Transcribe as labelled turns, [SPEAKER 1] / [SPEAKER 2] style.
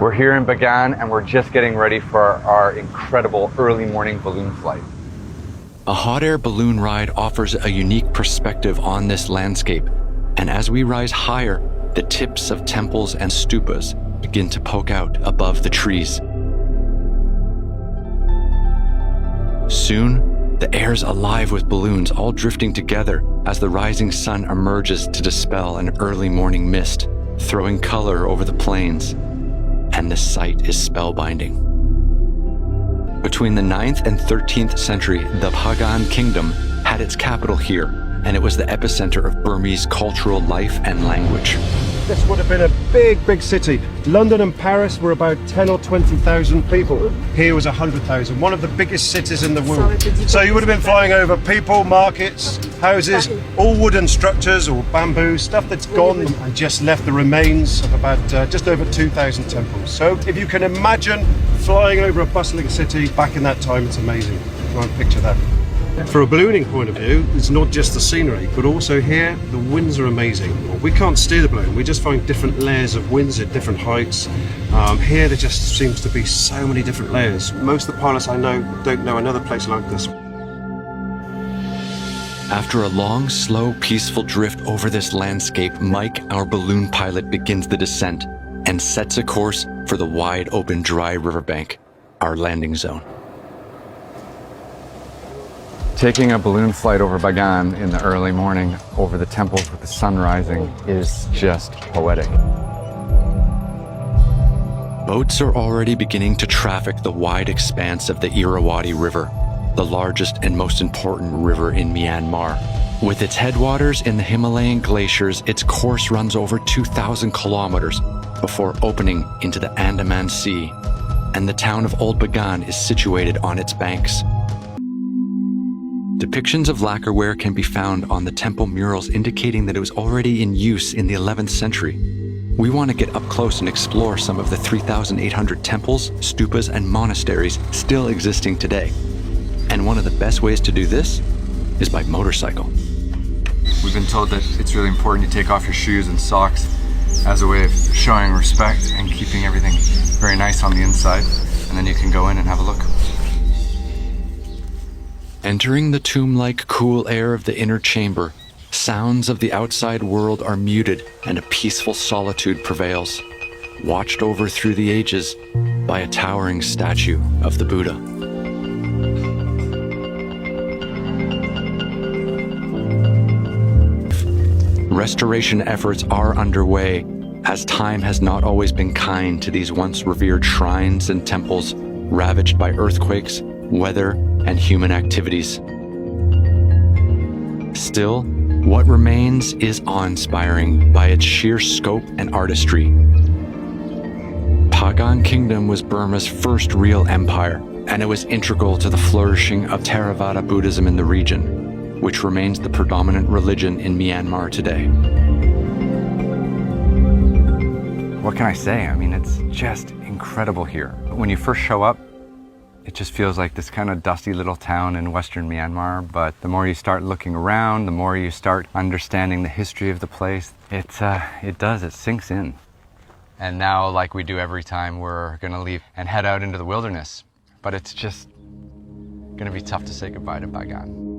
[SPEAKER 1] We're here in Bagan and we're just getting ready for our incredible early morning balloon flight.
[SPEAKER 2] A hot air balloon ride offers a unique perspective on this landscape, and as we rise higher, the tips of temples and stupas begin to poke out above the trees. Soon, the air's alive with balloons all drifting together as the rising sun emerges to dispel an early morning mist, throwing color over the plains, and the sight is spellbinding. Between the 9th and 13th century, the Pagan kingdom had its capital here, and it was the epicenter of Burmese cultural life and language.
[SPEAKER 3] This would have been a big city. London and Paris were about 10 or 20,000 people. Here was 100,000, one of the biggest cities in the world. So you would have been flying over people, markets, houses, all wooden structures or bamboo, stuff that's gone and just left the remains of about just over 2,000 temples. So if you can imagine flying over a bustling city back in that time, it's amazing. Try and picture that. For a ballooning point of view, it's not just the scenery, but also here, the winds are amazing. We can't steer the balloon, we just find different layers of winds at different heights. Here there just seems to be so many different layers. Most of the pilots I know don't know another place like this.
[SPEAKER 2] After a long, slow, peaceful drift over this landscape, Mike, our balloon pilot, begins the descent and sets a course for the wide open dry riverbank, our landing zone.
[SPEAKER 1] Taking a balloon flight over Bagan in the early morning over the temples with the sun rising is just poetic.
[SPEAKER 2] Boats are already beginning to traffic the wide expanse of the Irrawaddy River, the largest and most important river in Myanmar. With its headwaters in the Himalayan glaciers, its course runs over 2,000 kilometers before opening into the Andaman Sea, and the town of Old Bagan is situated on its banks. Depictions of lacquerware can be found on the temple murals indicating that it was already in use in the 11th century. We want to get up close and explore some of the 3,800 temples, stupas, and monasteries still existing today. And one of the best ways to do this is by motorcycle.
[SPEAKER 1] We've been told that it's really important to take off your shoes and socks as a way of showing respect and keeping everything very nice on the inside, and then you can go in and have a look.
[SPEAKER 2] Entering the tomb-like cool air of the inner chamber, sounds of the outside world are muted and a peaceful solitude prevails, watched over through the ages by a towering statue of the Buddha. Restoration efforts are underway, as time has not always been kind to these once revered shrines and temples ravaged by earthquakes, weather, and human activities. Still, what remains is awe-inspiring by its sheer scope and artistry. Pagan Kingdom was Burma's first real empire, and it was integral to the flourishing of Theravada Buddhism in the region, which remains the predominant religion in Myanmar today.
[SPEAKER 1] What can I say? I mean, it's just incredible here. When you first show up, it just feels like this kind of dusty little town in western Myanmar, but the more you start looking around, the more you start understanding the history of the place, it sinks in. And now, like we do every time, we're gonna leave and head out into the wilderness, but it's just gonna be tough to say goodbye to Bagan.